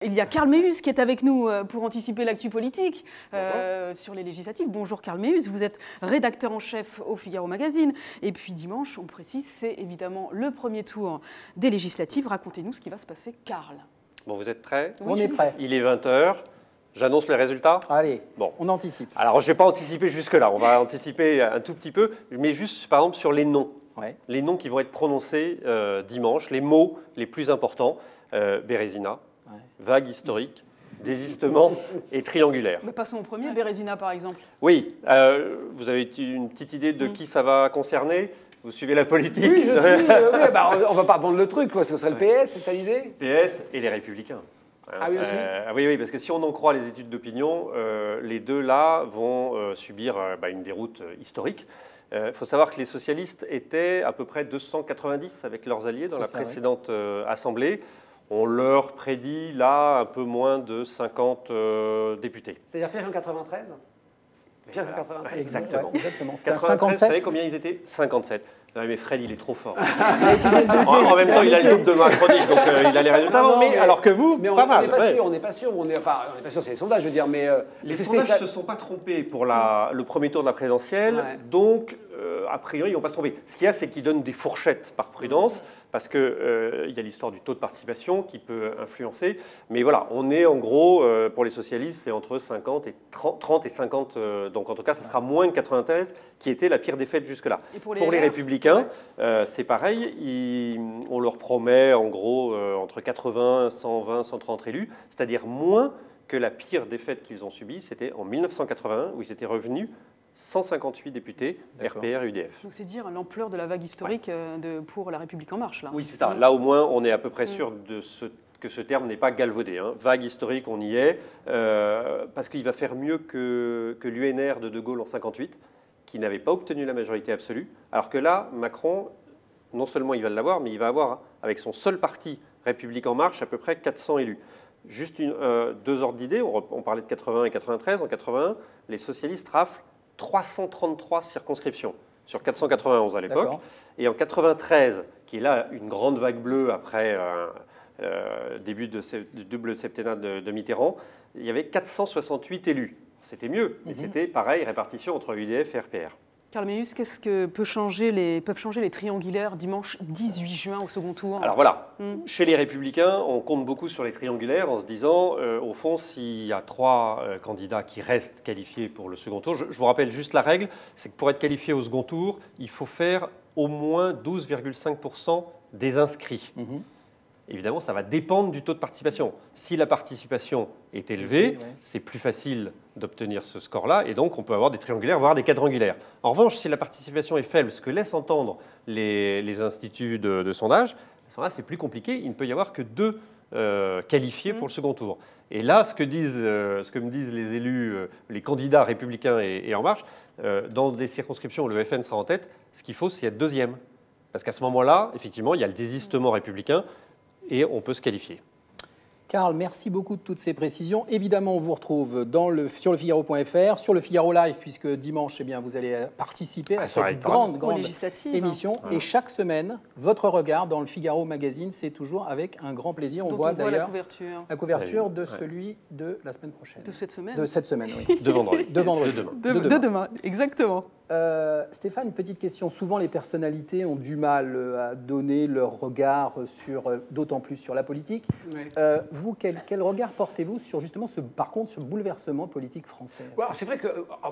Il y a Karl Meeus qui est avec nous pour anticiper l'actu politique sur les législatives. Bonjour Karl Meeus, vous êtes rédacteur en chef au Figaro Magazine. Et puis dimanche, on précise, c'est évidemment le premier tour des législatives. Racontez-nous ce qui va se passer, Karl. Bon, vous êtes prêts? Oui, on est prêts. Il est 20h. J'annonce les résultats? Allez, bon. On anticipe. Alors, je ne vais pas anticiper jusque-là. On va anticiper un tout petit peu, mais juste, par exemple, sur les noms. Ouais. Les noms qui vont être prononcés dimanche, les mots les plus importants. Bérésina, vague historique, désistement et triangulaire. Mais passons au premier, Bérésina par exemple. Oui, vous avez une petite idée de qui ça va concerner? Vous suivez la politique? Oui, je suis. Oui, bah, on ne va pas vendre le truc, quoi. Ce serait le PS, c'est ça l'idée? PS et les Républicains. Ah oui, aussi oui, parce que si on en croit les études d'opinion, les deux là vont subir une déroute historique. Il faut savoir que les socialistes étaient à peu près 290 avec leurs alliés dans la précédente Assemblée. On leur prédit là un peu moins de 50 députés. C'est-à-dire pire qu'en 93? Pire qu'en 93. Exactement. Ouais, exactement. 93, vous savez combien ils étaient? 57. Non, mais Fred, il est trop fort. En même temps, il a le double de ma chronique, donc il a les résultats. Mais alors que vous, mais pas mal. On n'est pas sûr. On n'est pas sûr, c'est les sondages, je veux dire. Mais les sondages ne se sont pas trompés pour le premier tour de la présidentielle, donc a priori, ils ne vont pas se tromper. Ce qu'il y a, c'est qu'ils donnent des fourchettes par prudence, parce qu'il y a l'histoire du taux de participation qui peut influencer. Mais voilà, on est en gros, pour les socialistes, c'est entre 30 et 50. Donc en tout cas, ça sera moins que 93, qui était la pire défaite jusque-là. Pour les Républicains, c'est pareil. On leur promet en gros entre 80, 120, 130 élus, c'est-à-dire moins que la pire défaite qu'ils ont subie. C'était en 1981, où ils étaient revenus 158 députés, RPR, UDF. Donc c'est dire l'ampleur de la vague historique pour La République En Marche. Là. Oui, c'est ça. Là, au moins, on est à peu près sûr que ce terme n'est pas galvaudé. Hein. Vague historique, on y est, parce qu'il va faire mieux que l'UNR de Gaulle en 58, qui n'avait pas obtenu la majorité absolue. Alors que là, Macron, non seulement il va l'avoir, mais il va avoir, avec son seul parti, République En Marche, à peu près 400 élus. Juste deux ordres d'idées, on parlait de 80 et 93. En 81, les socialistes raflent 333 circonscriptions sur 491 à l'époque. Et en 93, qui est là une grande vague bleue après début du double septennat de Mitterrand, il y avait 468 élus. C'était mieux, mais c'était pareil, répartition entre UDF et RPR. Karl Meeus, qu'est-ce que peuvent changer les triangulaires dimanche 18 juin au second tour? Alors voilà, chez les Républicains, on compte beaucoup sur les triangulaires en se disant, au fond, s'il y a 3 candidats qui restent qualifiés pour le second tour, je vous rappelle juste la règle, c'est que pour être qualifié au second tour, il faut faire au moins 12,5% des inscrits. Évidemment, ça va dépendre du taux de participation. Si la participation est élevée, c'est plus facile d'obtenir ce score-là, et donc on peut avoir des triangulaires, voire des quadrangulaires. En revanche, si la participation est faible, ce que laissent entendre les instituts de sondage, à ce moment-là, c'est plus compliqué. Il ne peut y avoir que 2 qualifiés pour le second tour. Et là, ce que me disent les élus, les candidats républicains et En Marche, dans des circonscriptions où le FN sera en tête, ce qu'il faut, c'est être deuxième. Parce qu'à ce moment-là, effectivement, il y a le désistement républicain, et on peut se qualifier. Karl, merci beaucoup de toutes ces précisions. Évidemment, on vous retrouve sur lefigaro.fr, sur le Figaro Live, puisque dimanche, vous allez participer à cette grande émission. Et chaque semaine, votre regard dans le Figaro Magazine, c'est toujours avec un grand plaisir. On voit d'ailleurs la couverture de celui de la semaine prochaine. De cette semaine. De cette semaine, oui. De vendredi. De vendredi. De demain, exactement. Stéphane, une petite question. Souvent, les personnalités ont du mal à donner leur regard d'autant plus sur la politique. Oui. Vous, quel regard portez-vous sur justement ce bouleversement politique français? C'est vrai que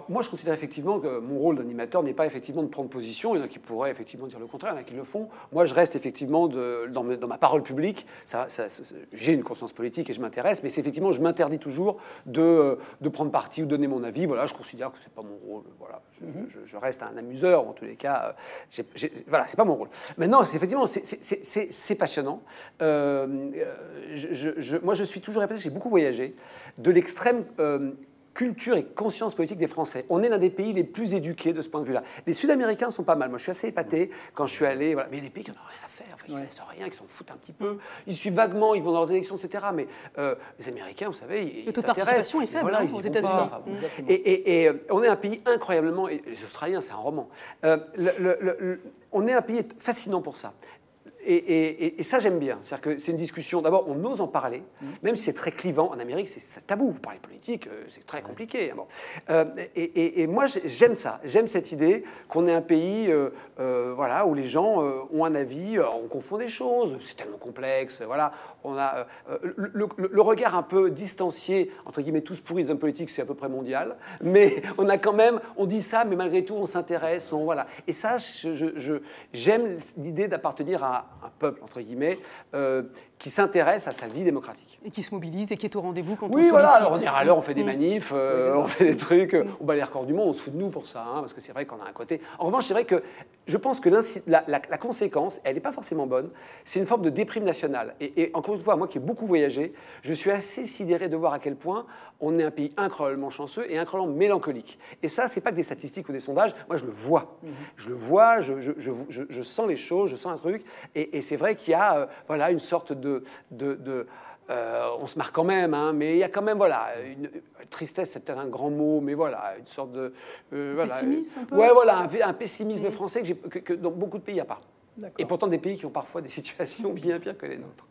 moi, je considère effectivement que mon rôle d'animateur n'est pas effectivement de prendre position. Il y en a qui pourraient effectivement dire le contraire, il y en a qui le font. Moi, je reste effectivement dans ma parole publique. J'ai une conscience politique et je m'intéresse, mais c'est effectivement, je m'interdis toujours de prendre parti ou donner mon avis. Voilà, je considère que c'est pas mon rôle. Voilà, je reste un amuseur, en tous les cas. Voilà, c'est pas mon rôle. Maintenant, effectivement, c'est passionnant. Moi, je suis toujours répété, j'ai beaucoup voyagé, de l'extrême culture et conscience politique des Français. On est l'un des pays les plus éduqués de ce point de vue-là. Les Sud-Américains sont pas mal. Moi, je suis assez épaté quand je suis allé. Voilà. Mais il y a des pays qui n'en ont rien à faire. Enfin, ils ne connaissent rien, qui s'en foutent un petit peu. Ils suivent vaguement, ils vont dans leurs élections, etc. Mais les Américains, vous savez, le taux de participation est faible aux États-Unis. Et on est un pays incroyablement. Et les Australiens, c'est un roman. On est un pays fascinant pour ça. Et ça, j'aime bien. C'est-à-dire que c'est une discussion, d'abord, on ose en parler, même si c'est très clivant. En Amérique, c'est tabou. Vous parlez politique, c'est très compliqué. Bon. Et moi, j'aime ça. J'aime cette idée qu'on est un pays voilà, où les gens ont un avis, on confond des choses, c'est tellement complexe. Voilà. On a le regard un peu distancié, entre guillemets, tous pourris des hommes politiques, c'est à peu près mondial. Mais on a quand même, on dit ça, mais malgré tout, on s'intéresse. Voilà. Et ça, j'aime l'idée d'appartenir à un peuple, entre guillemets, qui s'intéresse à sa vie démocratique. Et qui se mobilise et qui est au rendez-vous quand on sollicite. Oui, voilà, alors on est à l'heure, on fait des manifs, on fait des trucs, on bat les records du monde, on se fout de nous pour ça, hein, parce que c'est vrai qu'on a un côté... En revanche, c'est vrai que je pense que la conséquence, elle n'est pas forcément bonne, c'est une forme de déprime nationale. Et encore une fois, moi qui ai beaucoup voyagé, je suis assez sidéré de voir à quel point on est un pays incroyablement chanceux et incroyablement mélancolique. Et ça, c'est pas que des statistiques ou des sondages, moi je le vois. Je le vois, je sens les choses, je sens un truc, et c'est vrai qu'il y a voilà, une sorte on se marre quand même, hein, mais il y a quand même, voilà, une tristesse, c'est peut-être un grand mot, mais voilà, une sorte de... voilà, pessimisme un peu. Ouais, voilà, un pessimisme français que dans beaucoup de pays, il n'y a pas. Et pourtant des pays qui ont parfois des situations bien pires que les nôtres.